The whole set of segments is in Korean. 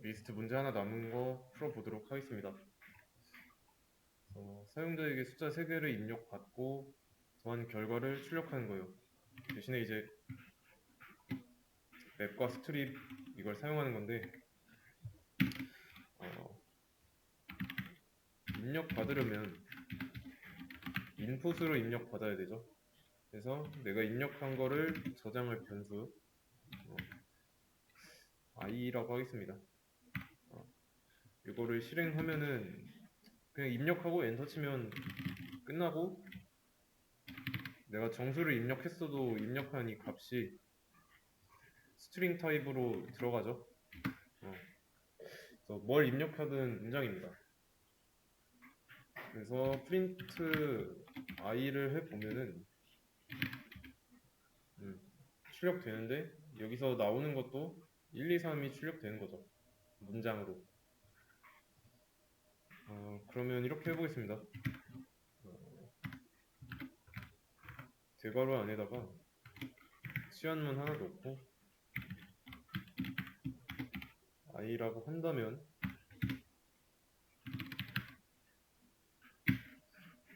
리스트 문제 하나 남은 거 풀어보도록 하겠습니다. 사용자에게 숫자 3개를 입력받고 더한 결과를 출력하는 거예요. 대신에 이제 맵과 스트립 이걸 사용하는 건데 입력받으려면 인풋으로 입력받아야 되죠. 그래서 내가 입력한 거를 저장할 변수 i라고 하겠습니다. 이거를 실행하면은 그냥 입력하고 엔터 치면 끝나고, 내가 정수를 입력했어도 입력한 이 값이 스트링 타입으로 들어가죠. 그래서 뭘 입력하든 문장입니다. 그래서 프린트 i를 해보면은 출력되는데, 여기서 나오는 것도 1, 2, 3이 출력되는 거죠. 문장으로. 그러면 이렇게 해보겠습니다. 대괄호 안에다가 치환문 하나 넣고 i라고 한다면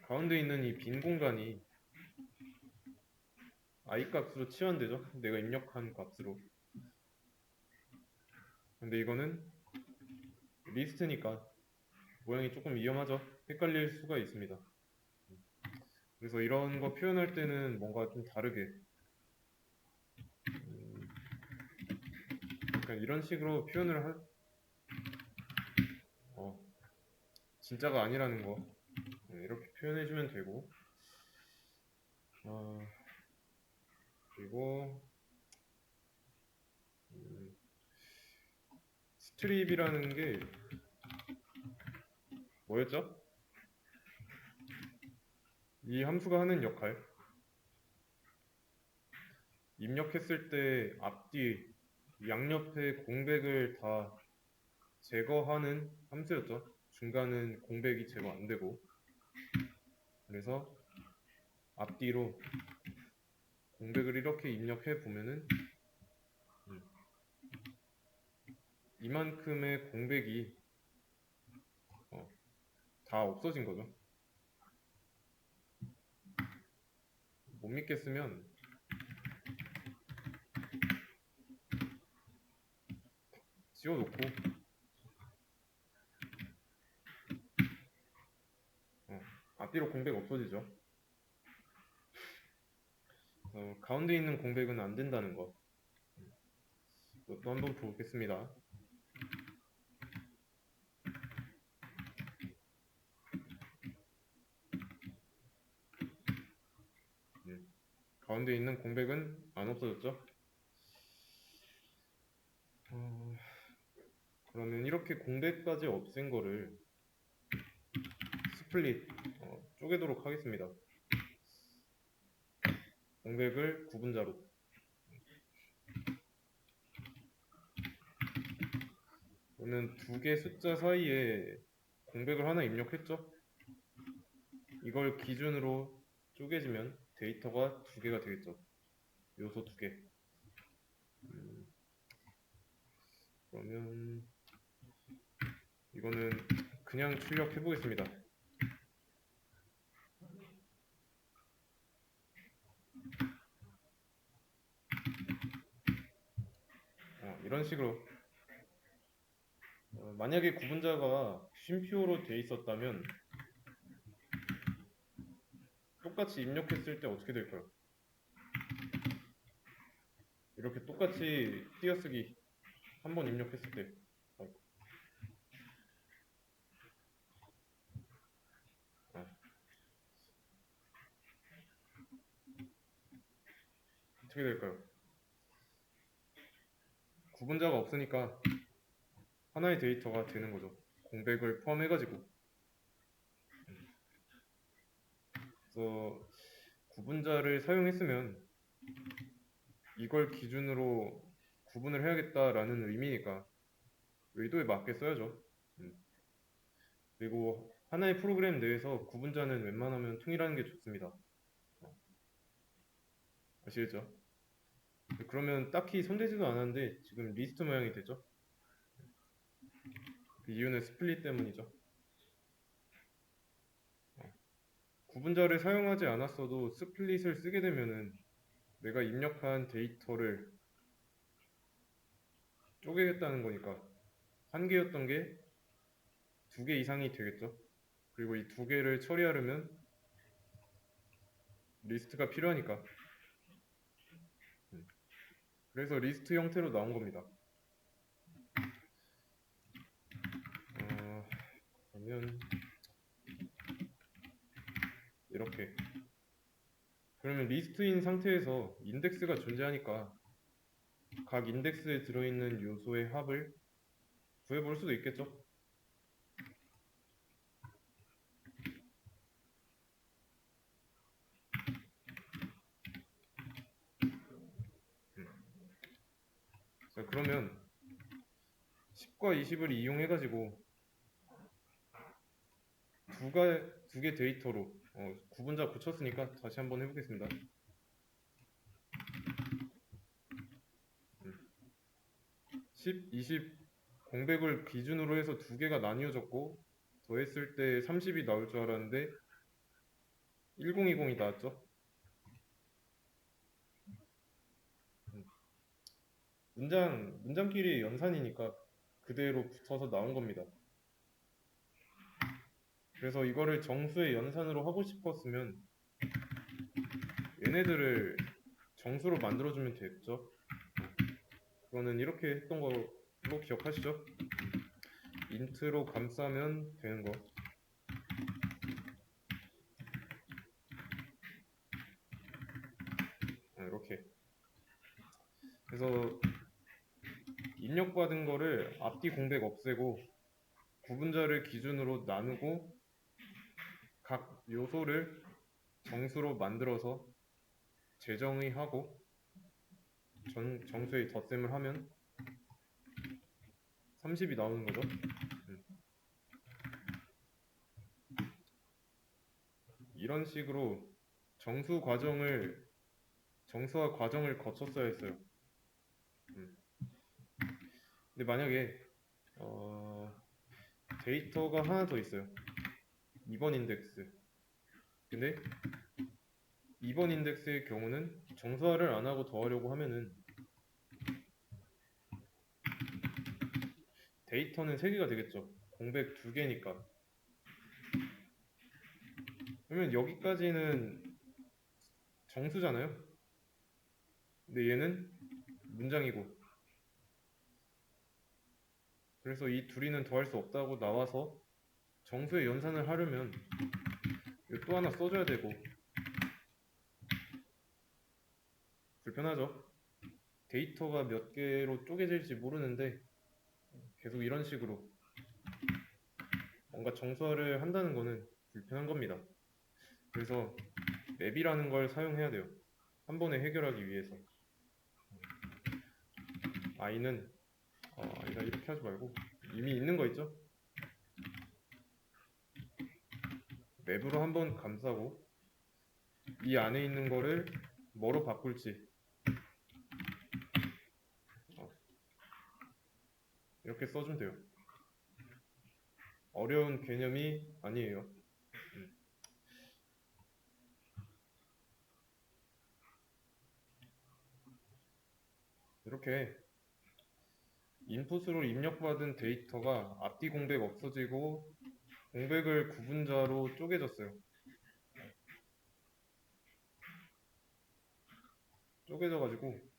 가운데 있는 이 빈 공간이 i 값으로 치환되죠. 내가 입력한 값으로. 근데 이거는 리스트니까 모양이 조금 위험하죠. 헷갈릴 수가 있습니다. 그래서 이런 거 표현할 때는 뭔가 좀 다르게 그냥 이런 식으로 표현을 진짜가 아니라는 거 이렇게 표현해주면 되고, 그리고 스트립이라는 게 뭐였죠? 이 함수가 하는 역할, 입력했을 때 앞뒤 양옆의 공백을 다 제거하는 함수였죠. 중간은 공백이 제거 안 되고. 그래서 앞뒤로 공백을 이렇게 입력해 보면은 이만큼의 공백이 다 없어진 거죠. 못 믿겠으면 지워놓고 앞뒤로 공백 없어지죠. 가운데 있는 공백은 안 된다는 거. 이것도 한번 보겠습니다. 가운데 있는 공백은 안 없어졌죠. 그러면 이렇게 공백까지 없앤 거를 스플릿 쪼개도록 하겠습니다. 공백을 구분자로. 저는 두 개 숫자 사이에 공백을 하나 입력했죠. 이걸 기준으로 쪼개지면 데이터가 두 개가 되겠죠. 요소 두 개. 그러면 이거는 그냥 출력해 보겠습니다. 이런 식으로 만약에 구분자가 쉼표로 돼 있었다면 똑같이 입력했을 때 어떻게 될까요? 이렇게 똑같이 띄어쓰기 한 번 입력했을 때 어떻게 될까요? 구분자가 없으니까 하나의 데이터가 되는 거죠. 공백을 포함해가지고. 그래서 구분자를 사용했으면 이걸 기준으로 구분을 해야겠다라는 의미니까 의도에 맞게 써야죠. 그리고 하나의 프로그램 내에서 구분자는 웬만하면 통일하는 게 좋습니다. 아시겠죠? 그러면 딱히 손대지도 않았는데 지금 리스트 모양이 되죠? 그 이유는 스플릿 때문이죠. 구분자를 사용하지 않았어도 스플릿을 쓰게 되면은 내가 입력한 데이터를 쪼개겠다는 거니까 한 개였던 게 두 개 이상이 되겠죠. 그리고 이 두 개를 처리하려면 리스트가 필요하니까. 그래서 리스트 형태로 나온 겁니다. 그러면 이렇게. 그러면 리스트인 상태에서 인덱스가 존재하니까 각 인덱스에 들어있는 요소의 합을 구해볼 수도 있겠죠. 자, 그러면 10과 20을 이용해가지고 두 개 데이터로 구분자 고쳤으니까 다시 한번 해보겠습니다. 10, 20 공백을 기준으로 해서 두 개가 나뉘어졌고 더했을 때 30이 나올 줄 알았는데 1020이 나왔죠. 문장끼리 연산이니까 그대로 붙어서 나온 겁니다. 그래서 이거를 정수의 연산으로 하고 싶었으면 얘네들을 정수로 만들어주면 됐죠. 그거는 이렇게 했던 걸로 기억하시죠? 인트로 감싸면 되는 거. 이렇게. 그래서 입력받은 거를 앞뒤 공백 없애고 구분자를 기준으로 나누고 각 요소를 정수로 만들어서 재정의하고 정수의 덧셈을 하면 30이 나오는 거죠. 이런 식으로 정수와 과정을 거쳤어야 했어요. 근데 만약에 데이터가 하나 더 있어요. 2번 인덱스. 근데 2번 인덱스의 경우는 정수화를 안 하고 더하려고 하면은 데이터는 3개가 되겠죠. 공백 2개니까. 그러면 여기까지는 정수잖아요. 근데 얘는 문장이고. 그래서 이 둘이는 더할 수 없다고 나와서 정수의 연산을 하려면 이거 또 하나 써줘야 되고 불편하죠. 데이터가 몇 개로 쪼개질지 모르는데 계속 이런 식으로 뭔가 정수화를 한다는 거는 불편한 겁니다. 그래서 맵이라는 걸 사용해야 돼요. 한 번에 해결하기 위해서. i는 아니다 이렇게 하지 말고 이미 있는 거 있죠? 맵으로 한번 감싸고 이 안에 있는 거를 뭐로 바꿀지 이렇게 써주면 돼요. 어려운 개념이 아니에요. 이렇게 인풋으로 입력받은 데이터가 앞뒤 공백 없어지고 공백을 구분자로 쪼개졌어요. 쪼개져가지고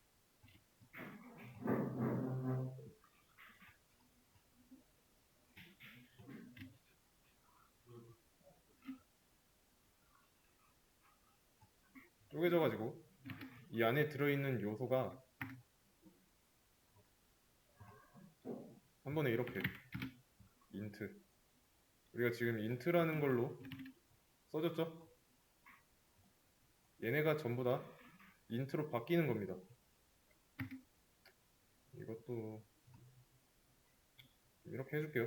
이 안에 들어있는 요소가 한 번에 이렇게 인트 우리가 지금 인트라는 걸로 써줬죠? 얘네가 전부 다 인트로 바뀌는 겁니다. 이것도 이렇게 해줄게요.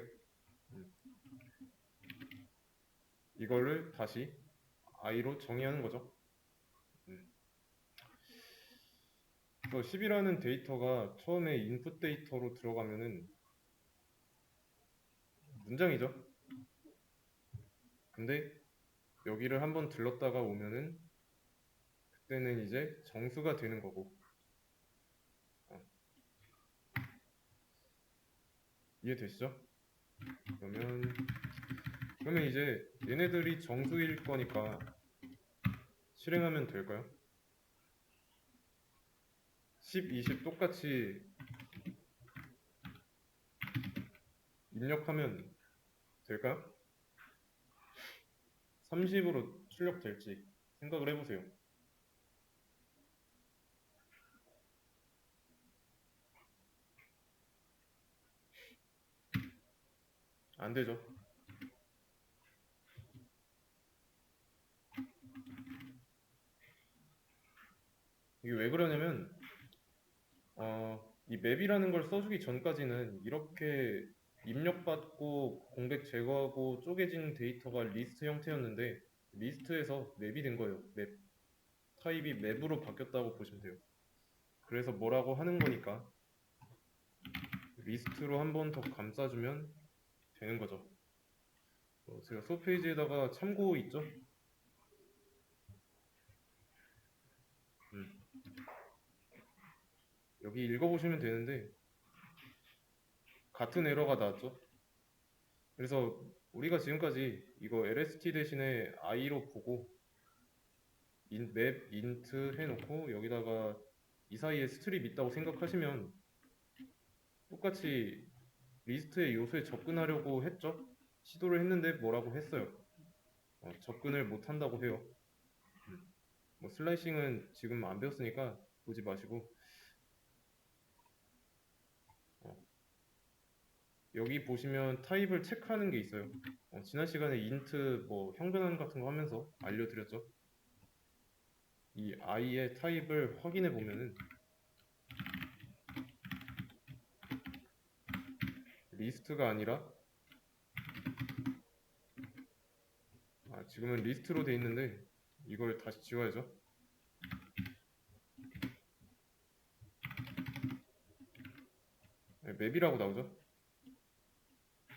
이거를 다시 i로 정의하는 거죠. 그래서 10이라는 데이터가 처음에 인풋 데이터로 들어가면은 문장이죠. 근데 여기를 한번 들렀다가 오면은 그때는 이제 정수가 되는 거고. 어, 이해되시죠? 그러면 이제 얘네들이 정수일 거니까 실행하면 될까요? 10, 20 똑같이 입력하면 될까요? 30으로 출력될지 생각을 해보세요. 안 되죠. 이게 왜 그러냐면 이 맵이라는 걸 써주기 전까지는 이렇게 입력받고 공백 제거하고 쪼개진 데이터가 리스트 형태였는데 리스트에서 맵이 된 거예요. 맵. 타입이 맵으로 바뀌었다고 보시면 돼요. 그래서 뭐라고 하는 거니까 리스트로 한 번 더 감싸주면 되는 거죠. 제가 수업 페이지에다가 참고 있죠? 음, 여기 읽어보시면 되는데 같은 에러가 나왔죠? 그래서 우리가 지금까지 이거 lst 대신에 i로 보고 맵 int 해놓고 여기다가 이 사이에 스트립 있다고 생각하시면 똑같이 리스트의 요소에 접근하려고 했죠? 시도를 했는데 뭐라고 했어요? 접근을 못 한다고 해요. 뭐 슬라이싱은 지금 안 배웠으니까 보지 마시고 어, 여기 보시면 타입을 체크하는 게 있어요. 지난 시간에 int 뭐 형변환 같은 거 하면서 알려드렸죠. 이 i의 타입을 확인해 보면은 리스트가 아니라 지금은 리스트로 돼 있는데 이걸 다시 지워야죠. 맵이라고 나오죠.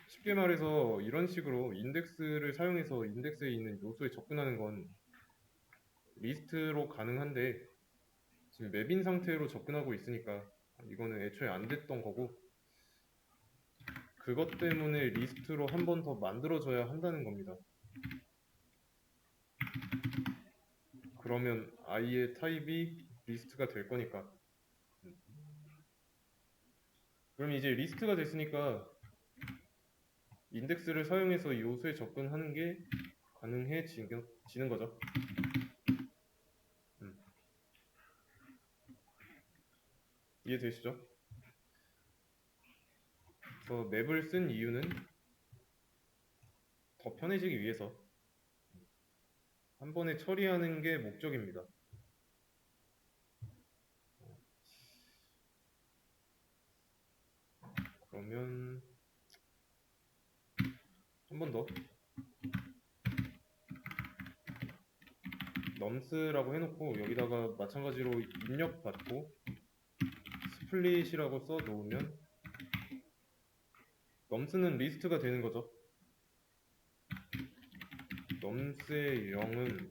쉽게 말해서 이런 식으로 인덱스를 사용해서 인덱스에 있는 요소에 접근하는 건 리스트로 가능한데 지금 맵인 상태로 접근하고 있으니까 이거는 애초에 안 됐던 거고 그것 때문에 리스트로 한 번 더 만들어줘야 한다는 겁니다. 그러면 i의 타입이 리스트가 될 거니까 그럼 이제 리스트가 됐으니까 인덱스를 사용해서 요소에 접근하는 게 가능해지는 거죠. 음, 이해되시죠? 그래서 맵을 쓴 이유는 더 편해지기 위해서 한 번에 처리하는 게 목적입니다. 그러면 한 번 더 넘스라고 해놓고 여기다가 마찬가지로 입력받고 스플릿이라고 써놓으면 넘스는 리스트가 되는 거죠. 넘스의 0은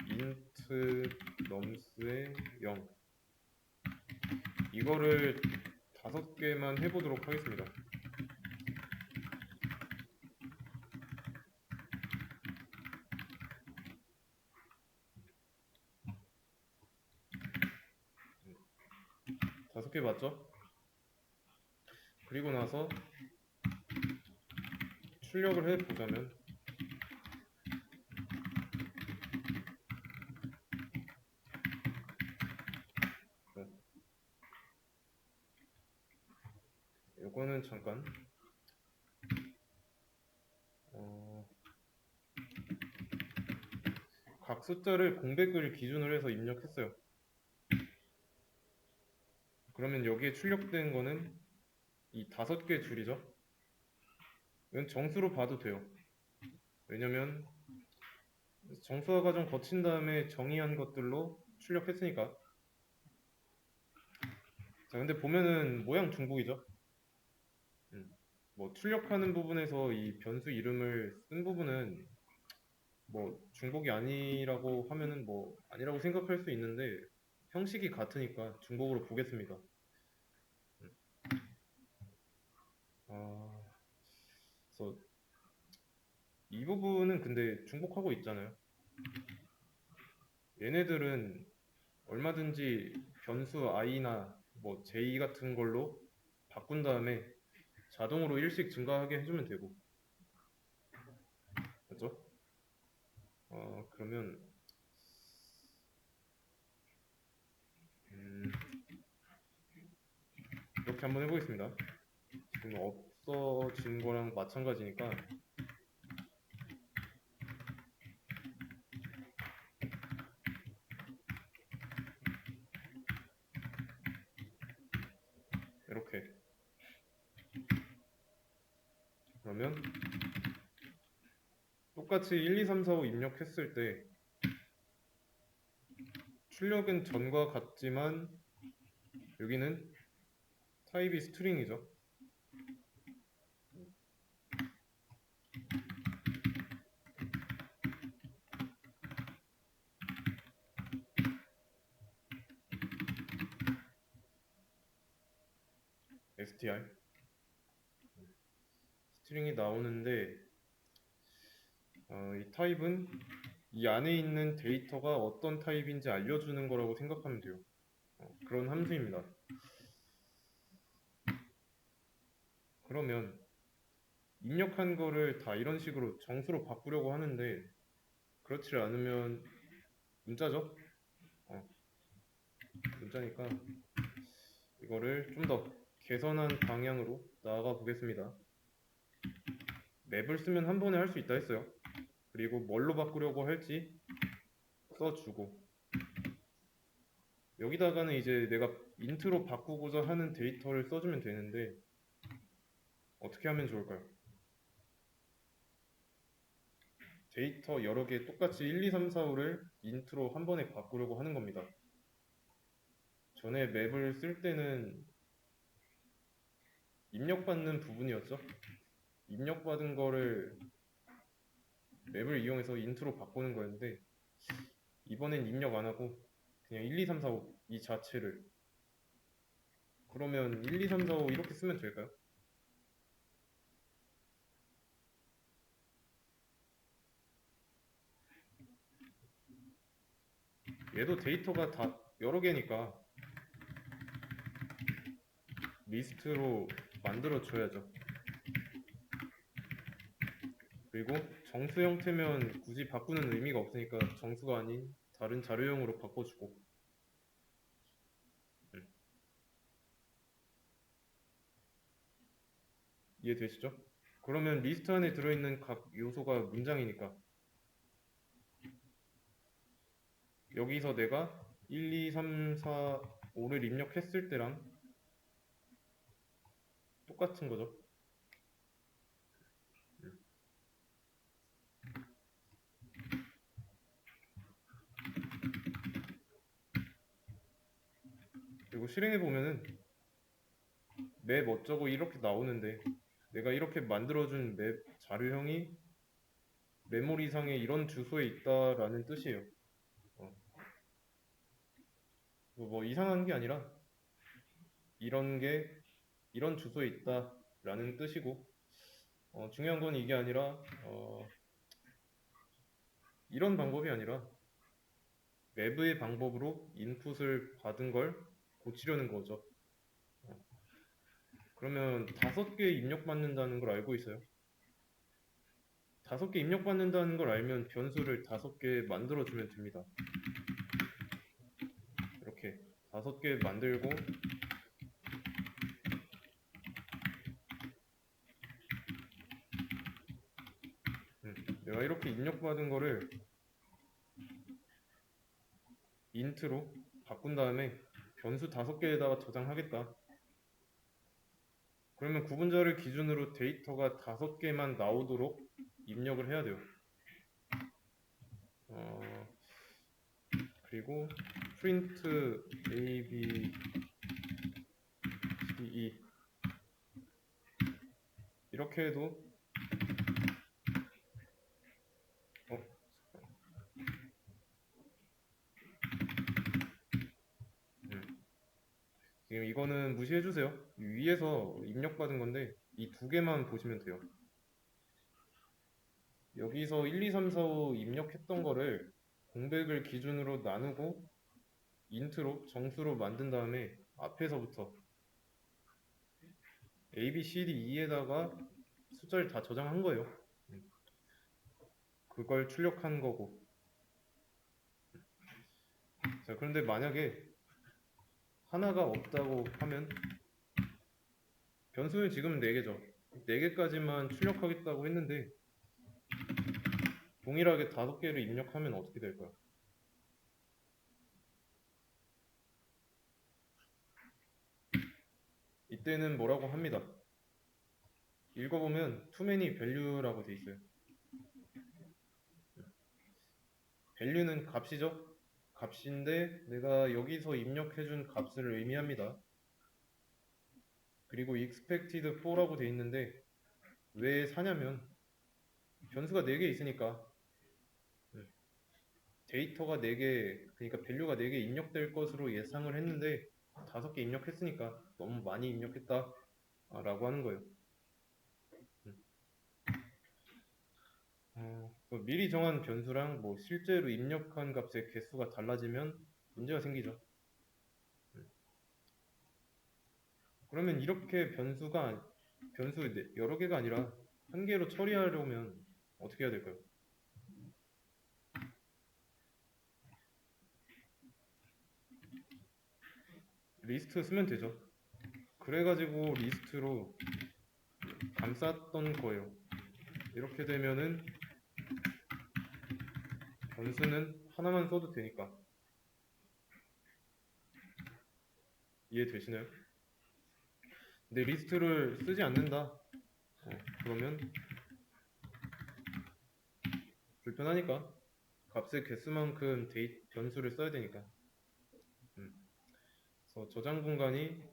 int 넘스의 0 이거를 5개만 해보도록 하겠습니다. 다섯 개 맞죠? 그리고 나서 출력을 해보자면 이거는 잠깐 각 숫자를 공백을 기준으로 해서 입력했어요. 그러면 여기에 출력된 거는 이 5개 줄이죠. 이건 정수로 봐도 돼요. 왜냐면 정수화 과정 거친 다음에 정의한 것들로 출력했으니까. 자, 근데 보면은 모양 중복이죠. 음. 뭐 출력하는 부분에서 이 변수 이름을 쓴 부분은 뭐 중복이 아니라고 하면은 뭐 아니라고 생각할 수 있는데 형식이 같으니까 중복으로 보겠습니다. 아, 그래서 이 부분은 근데 중복하고 있잖아요. 얘네들은 얼마든지 변수 i나 뭐 j 같은 걸로 바꾼 다음에 자동으로 1씩 증가하게 해주면 되고, 맞죠? 그러면 음, 이렇게 한번 해보겠습니다. 지금 없어진 거랑 마찬가지니까 이렇게. 그러면 똑같이 1, 2, 3, 4, 5 입력했을 때 출력은 전과 같지만 여기는 타입이 스트링이죠. str 스트링이 나오는데 이 타입은 이 안에 있는 데이터가 어떤 타입인지 알려주는 거라고 생각하면 돼요. 그런 함수입니다. 그러면 입력한 거를 다 이런 식으로 정수로 바꾸려고 하는데 그렇지 않으면 문자죠? 어, 문자니까 이거를 좀 더 개선한 방향으로 나아가 보겠습니다. 맵을 쓰면 한 번에 할 수 있다 했어요. 그리고 뭘로 바꾸려고 할지 써주고 여기다가는 이제 내가 인트로 바꾸고자 하는 데이터를 써주면 되는데 어떻게 하면 좋을까요? 데이터 여러 개 똑같이 1, 2, 3, 4, 5를 인트로 한 번에 바꾸려고 하는 겁니다. 전에 맵을 쓸 때는 입력받는 부분이었죠. 입력받은 거를 맵을 이용해서 인트로 바꾸는 거였는데 이번엔 입력 안 하고 그냥 1, 2, 3, 4, 5 이 자체를 그러면 1, 2, 3, 4, 5 이렇게 쓰면 될까요? 얘도 데이터가 다 여러 개니까 리스트로 만들어 줘야죠. 그리고 정수 형태면 굳이 바꾸는 의미가 없으니까 정수가 아닌 다른 자료형으로 바꿔주고 음, 이해되시죠? 그러면 리스트 안에 들어있는 각 요소가 문장이니까 여기서 내가 1, 2, 3, 4, 5를 입력했을 때랑 똑같은 거죠. 음. 그리고 실행해 보면은 맵 어쩌고 이렇게 나오는데 내가 이렇게 만들어준 맵 자료형이 메모리상에 이런 주소에 있다라는 뜻이에요. 어, 뭐 이상한 게 아니라 이런 게 이런 주소에 있다라는 뜻이고 중요한 건 이게 아니라 이런 방법이 아니라 맵의 방법으로 인풋을 받은 걸 고치려는 거죠. 어, 그러면 5개 입력받는다는 걸 알고 있어요. 5개 입력받는다는 걸 알면 변수를 5개 만들어주면 됩니다. 이렇게 5개 만들고 내가 이렇게 입력받은 거를 인트로 바꾼 다음에 변수 5개에다가 저장하겠다. 그러면 구분자를 기준으로 데이터가 5개만 나오도록 입력을 해야 돼요. 그리고 print a, b, c, e 이렇게 해도 어, 지금 이거는 무시해주세요. 위에서 입력받은 건데 이 두 개만 보시면 돼요. 여기서 1, 2, 3, 4, 5 입력했던 거를 공백을 기준으로 나누고 인트로 정수로 만든 다음에 앞에서부터 A, B, C, D, E에다가 숫자를 다 저장한 거예요. 그걸 출력한 거고. 자, 그런데 만약에 하나가 없다고 하면 변수는 지금 4개죠. 4개까지만 출력하겠다고 했는데 동일하게 5개를 입력하면 어떻게 될까요? 이때는 뭐라고 합니다. 읽어보면 too many value라고 돼 있어요. value는 값이죠. 값인데 내가 여기서 입력해준 값을 의미합니다. 그리고 expected for라고 돼 있는데 왜 4냐면 변수가 4개 있으니까 데이터가 4개, 그러니까 밸류가 4개 입력될 것으로 예상을 했는데 5개 입력했으니까 너무 많이 입력했다 라고 하는 거예요. 미리 정한 변수랑 뭐 실제로 입력한 값의 개수가 달라지면 문제가 생기죠. 그러면 이렇게 변수 여러 개가 아니라 한 개로 처리하려면 어떻게 해야 될까요? 리스트 쓰면 되죠. 그래가지고 리스트로 감쌌던 거예요. 이렇게 되면은 변수는 하나만 써도 되니까. 이해되시나요? 근데 리스트를 쓰지 않는다. 그러면 불편하니까 값의 개수만큼 변수를 써야 되니까. 그래서 저장 공간이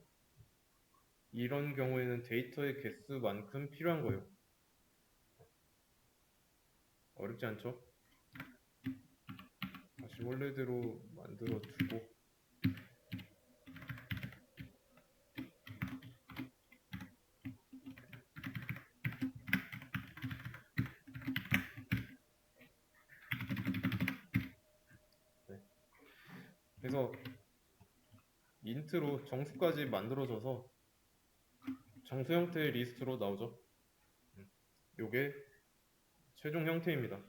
이런 경우에는 데이터의 개수만큼 필요한 거예요. 어렵지 않죠? 다시 원래대로 만들어 두고 네. 그래서 인트로 정수까지 만들어져서 정수 형태의 리스트로 나오죠. 요게 최종 형태입니다.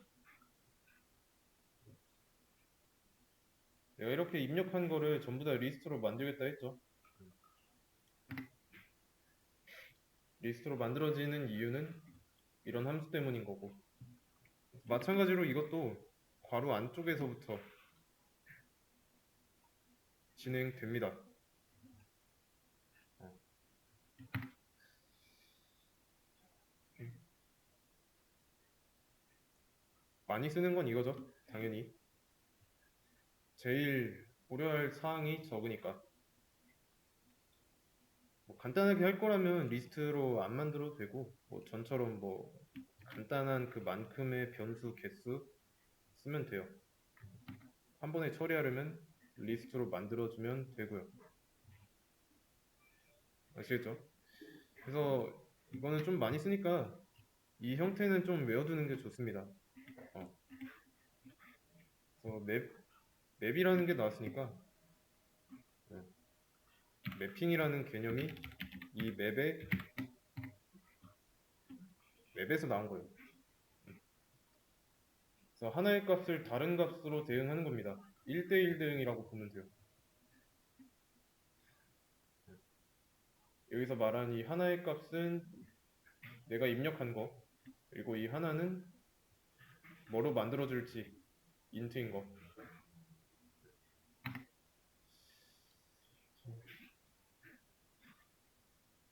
내가 이렇게 입력한 거를 전부 다 리스트로 만들겠다 했죠. 리스트로 만들어지는 이유는 이런 함수 때문인 거고, 마찬가지로 이것도 괄호 안쪽에서부터 진행됩니다. 많이 쓰는 건 이거죠. 당연히 제일 고려할 사항이 적으니까. 뭐 간단하게 할 거라면 리스트로 안 만들어도 되고, 뭐 전처럼 뭐 간단한 그만큼의 변수 개수 쓰면 돼요. 한 번에 처리하려면 리스트로 만들어주면 되고요. 아시겠죠? 그래서 이거는 좀 많이 쓰니까 이 형태는 좀 외워두는 게 좋습니다. 그래서 맵이라는 게 나왔으니까 매핑이라는 개념이 이 맵에서 나온 거예요. 그래서 하나의 값을 다른 값으로 대응하는 겁니다. 1대1 대응이라고 보면 돼요. 여기서 말한 이 하나의 값은 내가 입력한 거, 그리고 이 하나는 뭐로 만들어줄지 인트인 거.